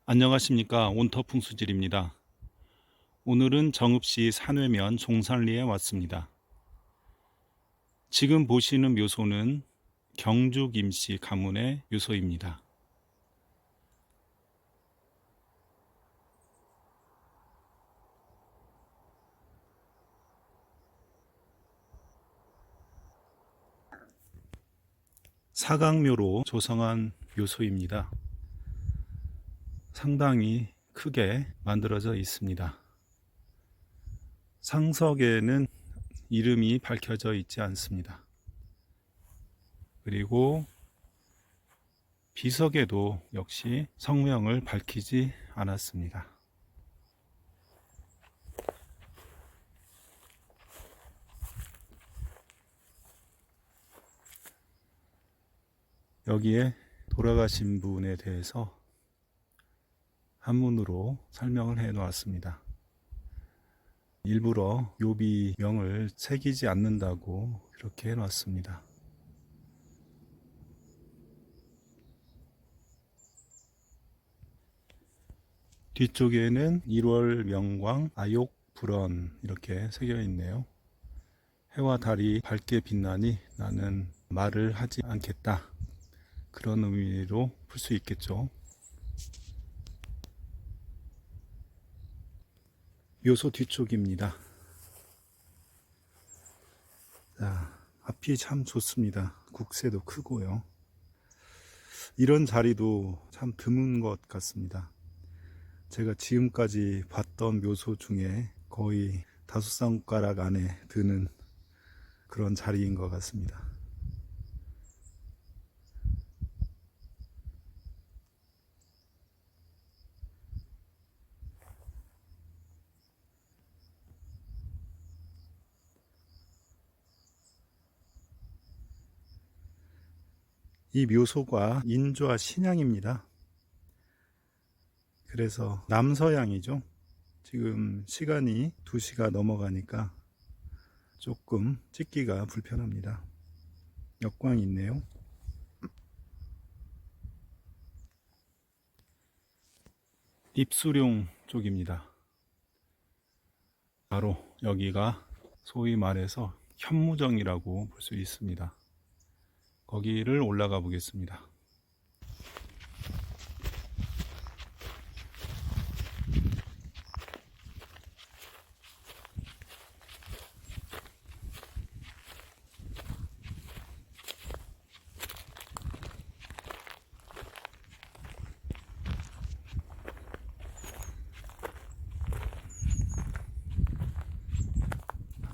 안녕하십니까. 온터풍수질입니다. 오늘은 정읍시 산회면 종산리에 왔습니다. 지금 보시는 묘소는 경주 김씨 가문의 묘소입니다. 사각묘로 조성한 묘소입니다. 상당히 크게 만들어져 있습니다. 상석에는 이름이 밝혀져 있지 않습니다. 그리고 비석에도 역시 성명을 밝히지 않았습니다. 여기에 돌아가신 분에 대해서 한문으로 설명을 해 놓았습니다. 일부러 요비명을 새기지 않는다고 그렇게 해 놨습니다. 뒤쪽에는 1월 명광 아욕 불언 이렇게 새겨 있네요. 해와 달이 밝게 빛나니 나는 말을 하지 않겠다. 그런 의미로 풀 수 있겠죠. 묘소 뒤쪽입니다. 자, 앞이 참 좋습니다. 국새도 크고요. 이런 자리도 참 드문 것 같습니다. 제가 지금까지 봤던 묘소 중에 거의 5손가락 안에 드는 그런 자리인 것 같습니다. 이 묘소가 인좌 신양입니다. 그래서 남서양이죠. 지금 시간이 2시가 넘어가니까 조금 찍기가 불편합니다. 역광이 있네요. 입수룡 쪽입니다. 바로 여기가 소위 말해서 현무정이라고 볼 수 있습니다. 거기를 올라가 보겠습니다.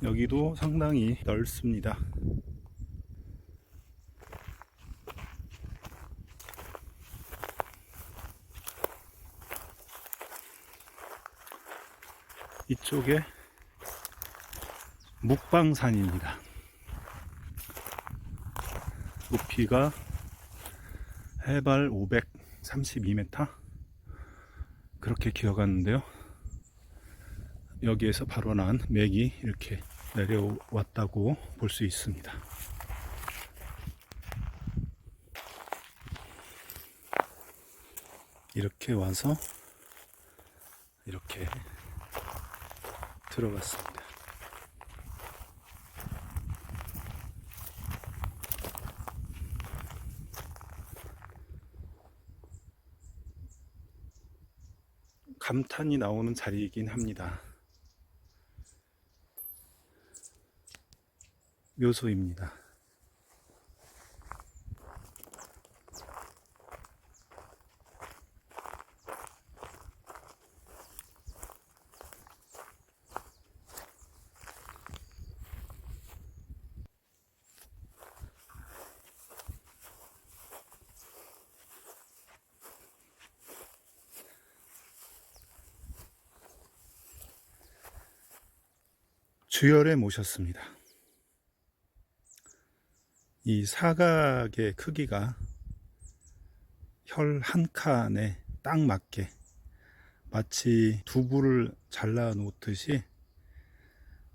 여기도 상당히 넓습니다. 이쪽에 묵방산입니다. 높이가 해발 532m 그렇게 기어갔는데요. 여기에서 바로 난 맥이 이렇게 내려왔다고 볼 수 있습니다. 이렇게 와서 이렇게 들어갔습니다. 감탄이 나오는 자리이긴 합니다. 묘소입니다. 주열에 모셨습니다. 이 사각의 크기가 혈 한 칸에 딱 맞게 마치 두부를 잘라 놓듯이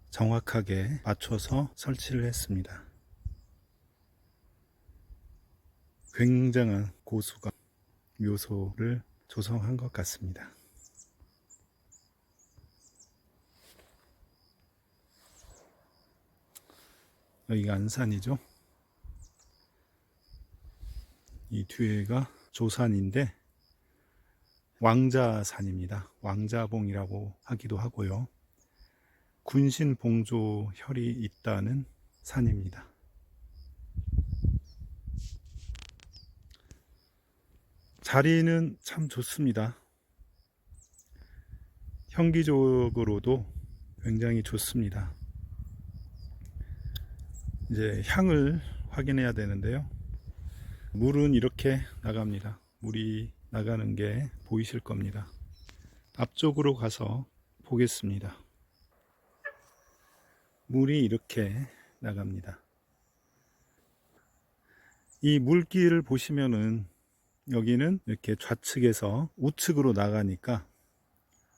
정확하게 맞춰서 설치를 했습니다. 굉장한 고수가 묘소를 조성한 것 같습니다. 여기가 안산이죠. 이 뒤에가 조산인데 왕자산입니다. 왕자봉이라고 하기도 하고요. 군신봉조혈이 있다는 산입니다. 자리는 참 좋습니다. 형기적으로도 굉장히 좋습니다. 이제 향을 확인해야 되는데요. 물은 이렇게 나갑니다. 물이 나가는 게 보이실 겁니다. 앞쪽으로 가서 보겠습니다. 물이 이렇게 나갑니다. 이 물길을 보시면은 여기는 이렇게 좌측에서 우측으로 나가니까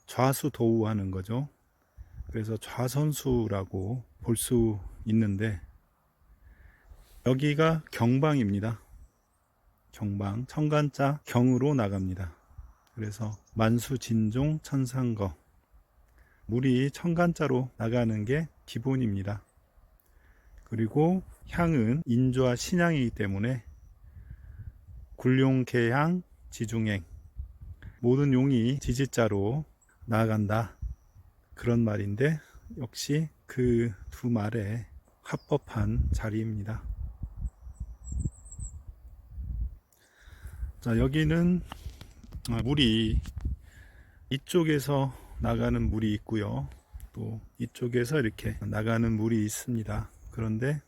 좌수도우하는 거죠. 그래서 좌선수라고 볼 수 있는데 여기가 경방입니다. 경방, 청간자 경으로 나갑니다. 그래서 만수진종 천상거, 물이 청간자로 나가는 게 기본입니다. 그리고 향은 인좌 신향이기 때문에 굴룡개향 지중행, 모든 용이 지지자로 나아간다, 그런 말인데 역시 그 두 말에 합법한 자리입니다. 자, 여기는 물이 이쪽에서 나가는 물이 있고요. 또 이쪽에서 이렇게 나가는 물이 있습니다. 그런데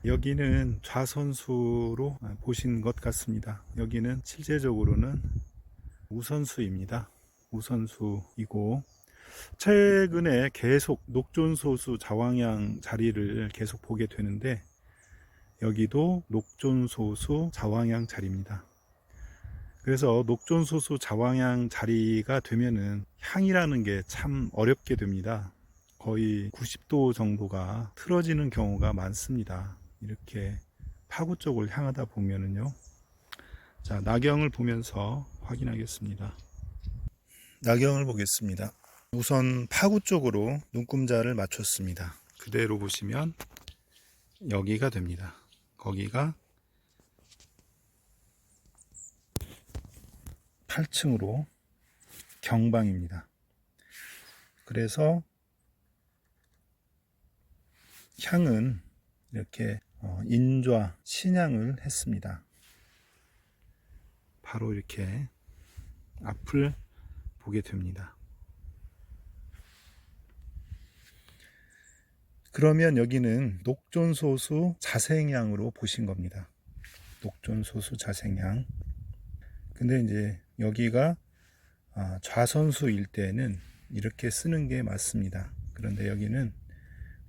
여기는 좌선수로 보신 것 같습니다. 여기는 실제적으로는 우선수입니다. 우선수이고 최근에 계속 녹존소수 자왕양 자리를 계속 보게 되는데 여기도 녹존소수 자왕양 자리입니다. 그래서 녹존소수 자왕양 자리가 되면은 향이라는 게 참 어렵게 됩니다. 거의 90도 정도가 틀어지는 경우가 많습니다. 이렇게 파구 쪽을 향하다 보면은요. 자, 나경을 보면서 확인하겠습니다. 나경을 보겠습니다. 우선 파구 쪽으로 눈금자를 맞췄습니다. 그대로 보시면 여기가 됩니다. 거기가 8층으로 경방입니다. 그래서 향은 이렇게 인좌 신향을 했습니다. 바로 이렇게 앞을 보게 됩니다. 그러면 여기는 녹존소수 자생향으로 보신 겁니다. 녹존소수 자생향. 근데 이제 여기가 좌선수일 때는 이렇게 쓰는 게 맞습니다. 그런데 여기는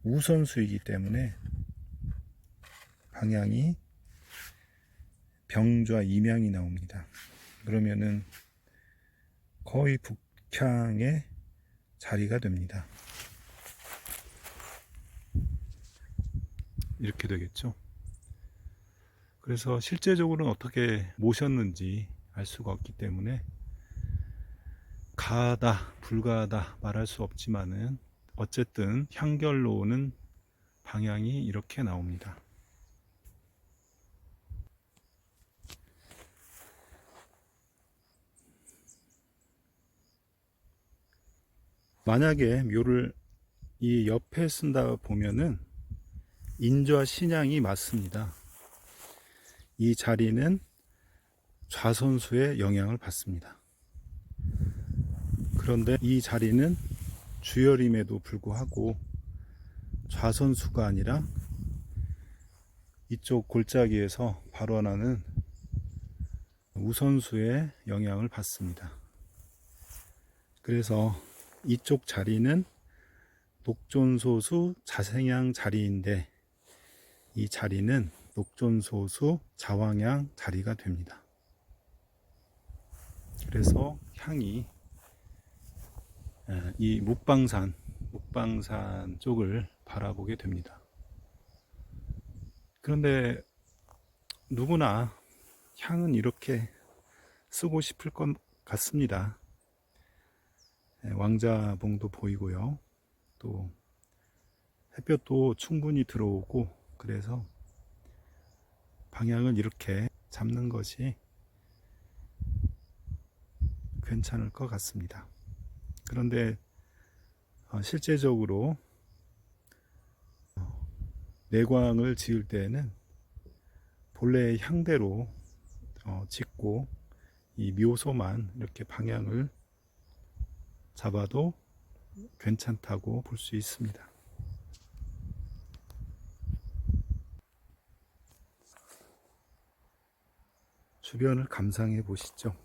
우선수이기 때문에 방향이 병좌 임향이 나옵니다. 그러면은 거의 북향의 자리가 됩니다. 이렇게 되겠죠. 그래서 실제적으로는 어떻게 모셨는지 알 수가 없기 때문에 가하다 불가하다 말할 수 없지만은 어쨌든 향결로는 방향이 이렇게 나옵니다. 만약에 묘를 이 옆에 쓴다 보면은 인좌 신향이 맞습니다. 이 자리는 좌선수의 영향을 받습니다. 그런데 이 자리는 주열임에도 불구하고 좌선수가 아니라 이쪽 골짜기에서 발원하는 우선수의 영향을 받습니다. 그래서 이쪽 자리는 녹존소수 자생향 자리인데 이 자리는 녹존소수 자왕향 자리가 됩니다. 그래서 향이 이 묵방산 쪽을 바라보게 됩니다. 그런데 누구나 향은 이렇게 쓰고 싶을 것 같습니다. 왕자봉도 보이고요. 또 햇볕도 충분히 들어오고, 그래서 방향을 이렇게 잡는 것이 괜찮을 것 같습니다. 그런데 실제적으로 내광을 지을 때에는 본래의 향대로 짓고 이 묘소만 이렇게 방향을 잡아도 괜찮다고 볼 수 있습니다. 주변을 감상해 보시죠.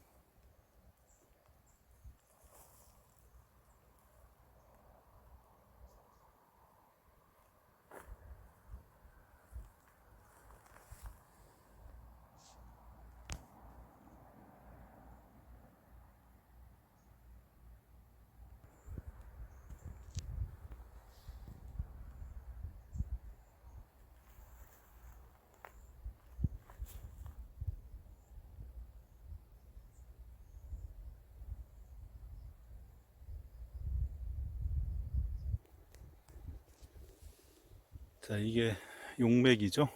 자, 이게 용맥이죠.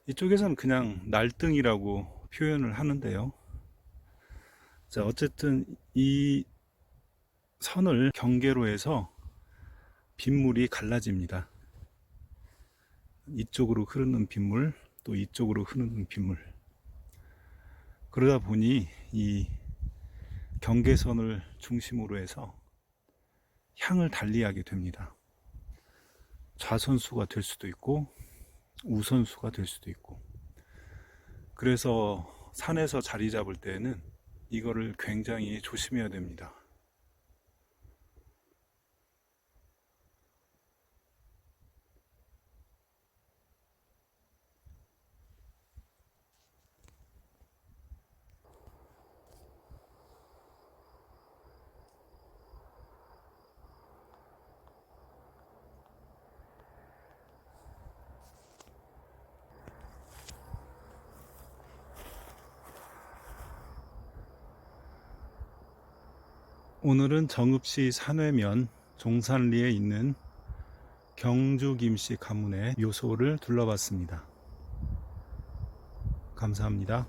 이쪽에서는 그냥 날등이라고 표현을 하는데요. 자, 어쨌든 이 선을 경계로 해서 빗물이 갈라집니다. 이쪽으로 흐르는 빗물, 또 이쪽으로 흐르는 빗물. 그러다 보니 이 경계선을 중심으로 해서 향을 달리하게 됩니다. 좌선수가 될 수도 있고 우선수가 될 수도 있고. 그래서 산에서 자리 잡을 때는 이거를 굉장히 조심해야 됩니다. 오늘은 정읍시 산회면 종산리에 있는 경주김씨 가문의 묘소를 둘러봤습니다. 감사합니다.